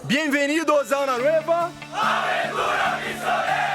Bienvenidos a una nueva Aventura Misionera.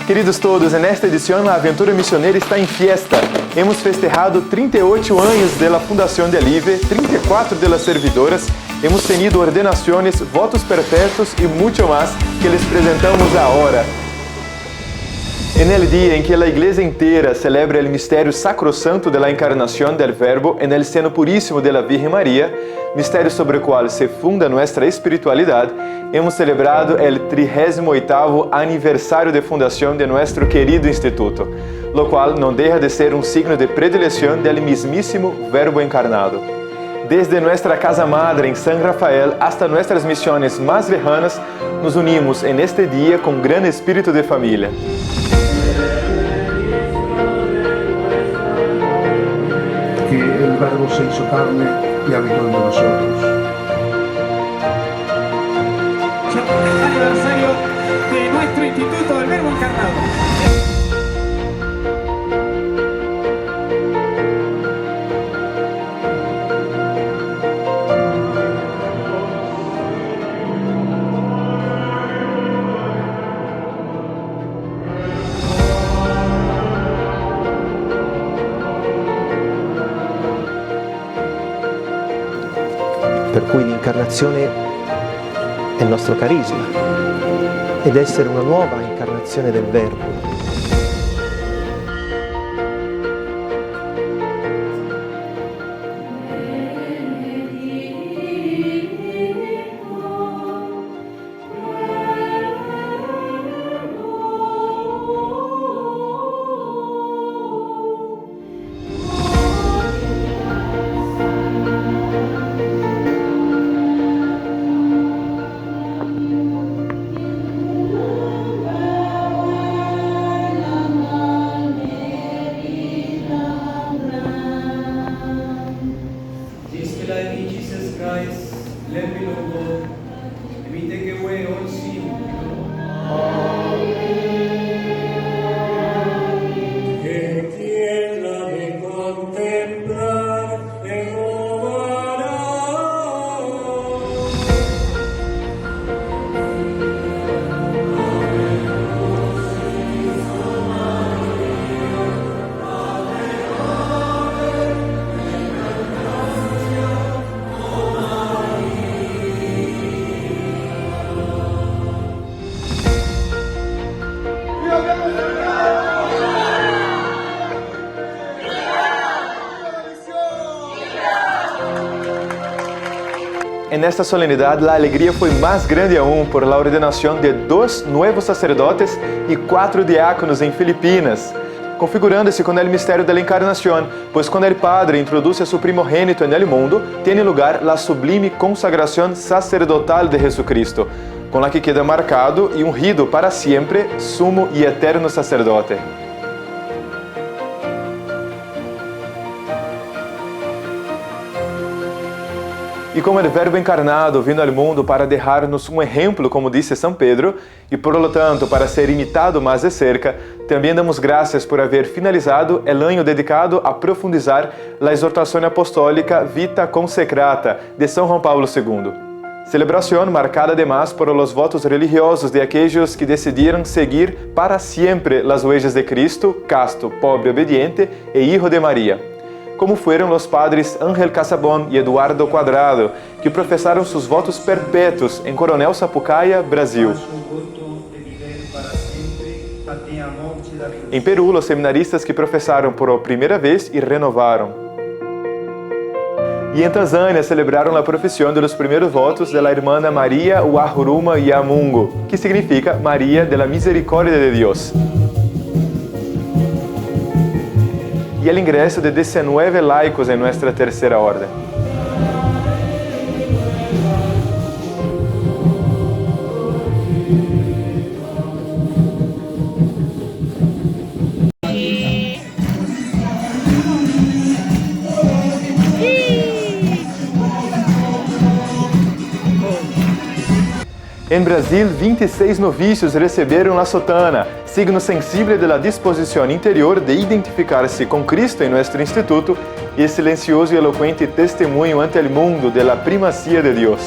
Queridos todos, nesta edição a Aventura Missioneira está em fiesta. Hemos festejado 38 anos da fundação de Alive, 34 de las servidoras, hemos tenido ordenações, votos perpétuos e muito mais que les presentamos agora. En el día en que la Iglesia entera celebra el misterio sacrosanto de la encarnación del Verbo en el seno purísimo de la Virgen María, misterio sobre el cual se funda nuestra espiritualidad, hemos celebrado el 38º aniversario de fundación de nuestro querido instituto, lo cual no deja de ser un signo de predilección del mismísimo Verbo encarnado. Desde nuestra casa madre en San Rafael hasta nuestras misiones más lejanas, nos unimos en este día con gran espíritu de familia. Que el Verbo se hizo carne y habitó entre nosotros. Aniversario de nuestro Instituto del Verbo Encarnado. Per cui l'incarnazione è il nostro carisma ed essere una nuova incarnazione del Verbo. En esta solemnidad, la alegría fue más grande aún por la ordenación de 2 nuevos sacerdotes y 4 diáconos en Filipinas, configurándose con el misterio de la encarnación, pues cuando el Padre introduce a su primogénito en el mundo, tiene lugar la sublime consagración sacerdotal de Jesucristo, con la que queda marcado y ungido para siempre sumo y eterno sacerdote. E como o Verbo encarnado vindo ao mundo para deixar-nos um exemplo, como disse São Pedro, e por lo tanto para ser imitado mais de cerca, também damos graças por haver finalizado o ano dedicado a profundizar a exortação apostólica Vita Consecrata de São João Paulo II. Celebração marcada además por los votos religiosos de aquellos que decidiram seguir para sempre las huellas de Cristo, casto, pobre, obediente e hijo de María, como foram os padres Ángel Casabón e Eduardo Quadrado, que professaram seus votos perpétuos em Coronel Sapucaia, Brasil. Em Peru, os seminaristas que professaram por primeira vez e renovaram. E em Tanzânia celebraram a profissão dos primeiros votos da irmã Maria Wahuruma Yamungu, que significa Maria de la Misericórdia de Deus. E o ingresso de 19 laicos em nossa terceira ordem. Em Brasil, 26 novicios receberam a sotana, signo sensible de la disposición interior de identificar-se com Cristo em nosso instituto e silencioso e eloquente testemunho ante el mundo de la primacía de Dios.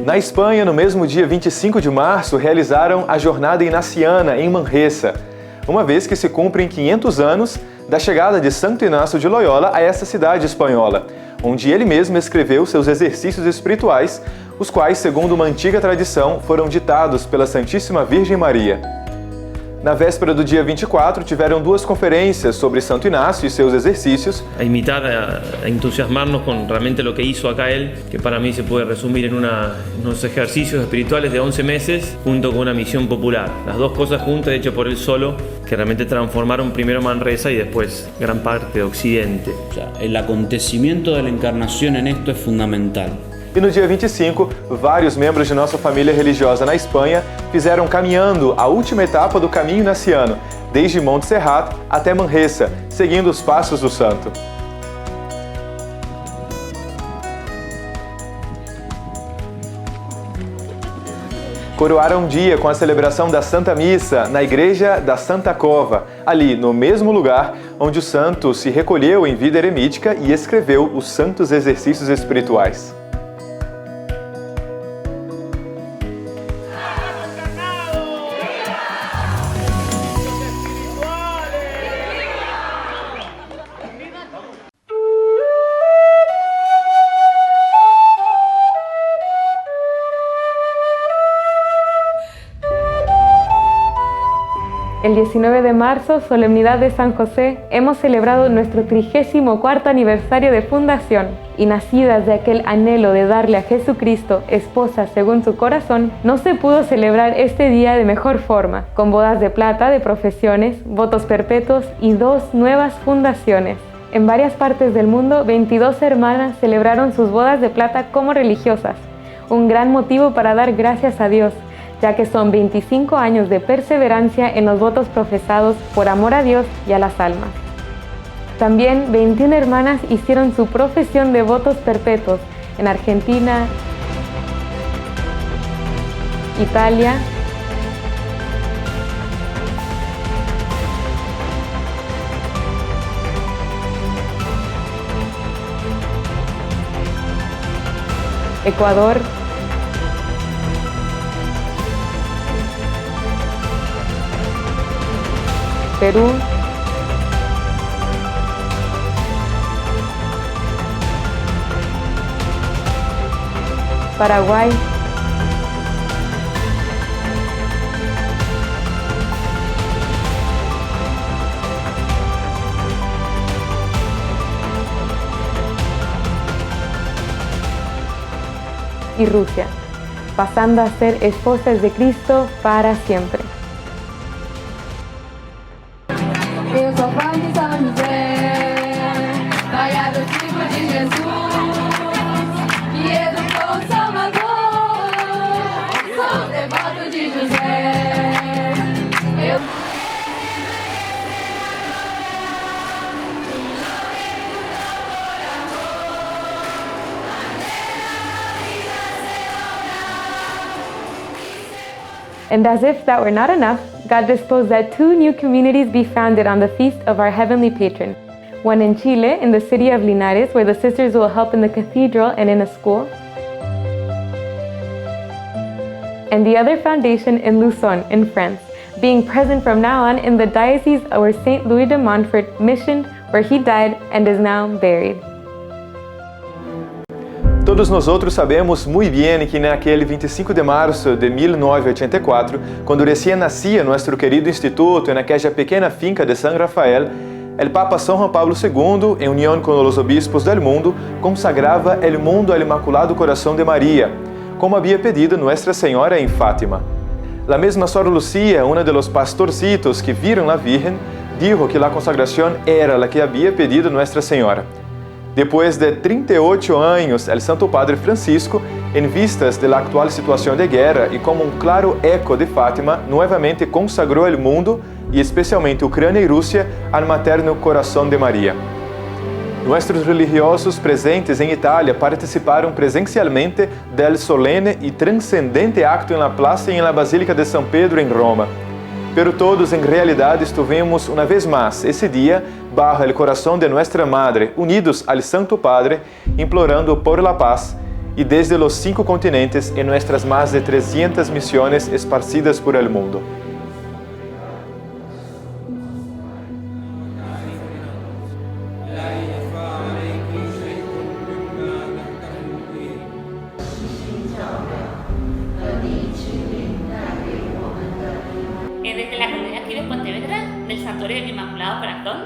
Na Espanha, no mesmo dia 25 de março, realizaram a Jornada Inaciana em Manresa, uma vez que se cumprem 500 anos da chegada de Santo Inácio de Loyola a essa cidade espanhola, onde ele mesmo escreveu seus exercícios espirituais, os quais, segundo uma antiga tradição, foram ditados pela Santíssima Virgem Maria. Na véspera do dia 24, tiveram duas conferências sobre Santo Inácio e seus exercícios. A imitar, a entusiasmarnos con realmente lo que hizo acá él, que para mí se puede resumir en unos ejercicios espirituales de 11 meses, junto con una misión popular. Las dos cosas juntas, hechas por él solo, que realmente transformaron primero Manresa y después gran parte de Occidente. O sea, el acontecimiento de la encarnación en esto es fundamental. E no dia 25, vários membros de nossa família religiosa na Espanha fizeram caminhando a última etapa do caminho inaciano, desde Montserrat até Manresa, seguindo os passos do santo. Coroaram um dia com a celebração da Santa Missa na Igreja da Santa Cova, ali no mesmo lugar onde o santo se recolheu em vida eremítica e escreveu os santos exercícios espirituais. El 19 de marzo, solemnidad de San José, hemos celebrado nuestro 34º aniversario de fundación y nacidas de aquel anhelo de darle a Jesucristo esposa según su corazón, no se pudo celebrar este día de mejor forma, con bodas de plata de profesiones, votos perpetuos y 2 nuevas fundaciones. En varias partes del mundo, 22 hermanas celebraron sus bodas de plata como religiosas, un gran motivo para dar gracias a Dios, ya que son 25 años de perseverancia en los votos profesados por amor a Dios y a las almas. También 21 hermanas hicieron su profesión de votos perpetuos en Argentina, Italia, Ecuador, Perú, Paraguay, y Rusia, pasando a ser esposas de Cristo para siempre. Eu sou fã de São José, vai adotivo de Jesus, que educou o Salvador, sou devoto de José. And as if that were not enough, God disposed that 2 new communities be founded on the feast of our heavenly patron. One in Chile, in the city of Linares, where the sisters will help in the cathedral and in a school. And the other foundation in Luzon, in France, being present from now on in the diocese where St. Louis de Montfort missioned, where he died and is now buried. Todos nós outros sabemos muito bem que naquele 25 de março de 1984, quando recién nascia nosso querido instituto em aquela pequena finca de San Rafael, o Papa São Juan Pablo II, em união com os obispos do mundo, consagrava o mundo ao Imaculado Coração de Maria, como havia pedido Nuestra Senhora em Fátima. La mesma Sor Lucía, uma de los pastorcitos que viram a Virgen, dijo que a consagração era a que havia pedido Nuestra Senhora. Depois de 38 anos, o Santo Padre Francisco, em vistas da atual situação de guerra e como claro eco de Fátima, novamente consagrou o mundo, e especialmente Ucrânia e Rússia, ao materno coração de Maria. Nossos religiosos presentes em Itália participaram presencialmente del solene e transcendente acto em la plaza e em la Basílica de São Pedro em Roma. Pero todos, em realidade, estivemos uma vez mais esse dia bajo el coração de Nuestra Madre, unidos al Santo Padre, implorando por la paz, e desde los 5 continentes em nuestras mais de 300 missões esparcidas por el mundo. Desde la comunidad aquí de Pontevedra, del Santuario del Inmaculado Corazón,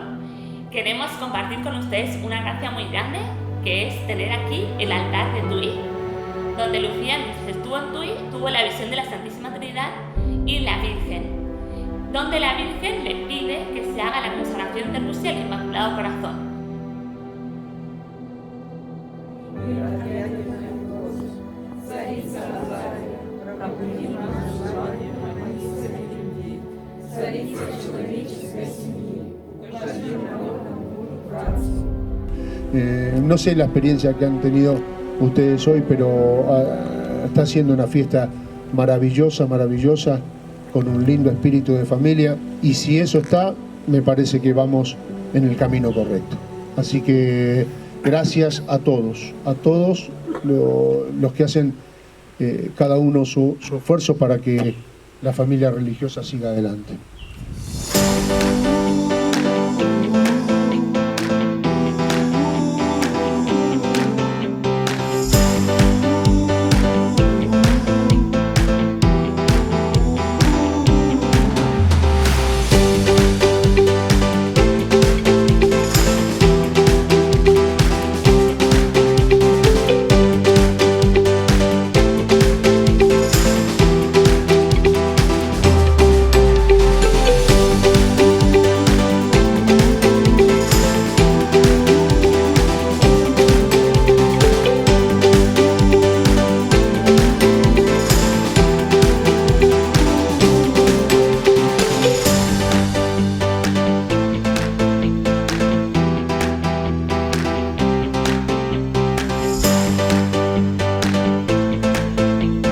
queremos compartir con ustedes una gracia muy grande, que es tener aquí el altar de Tui, donde Lucía, mientras estuvo en Tui, tuvo la visión de la Santísima Trinidad y la Virgen, donde la Virgen le pide que se haga la consagración de Rusia al Inmaculado Corazón. No sé la experiencia que han tenido ustedes hoy, pero está siendo una fiesta maravillosa, maravillosa, con un lindo espíritu de familia, y si eso está, me parece que vamos en el camino correcto. Así que gracias a todos los que hacen cada uno su esfuerzo para que la familia religiosa siga adelante.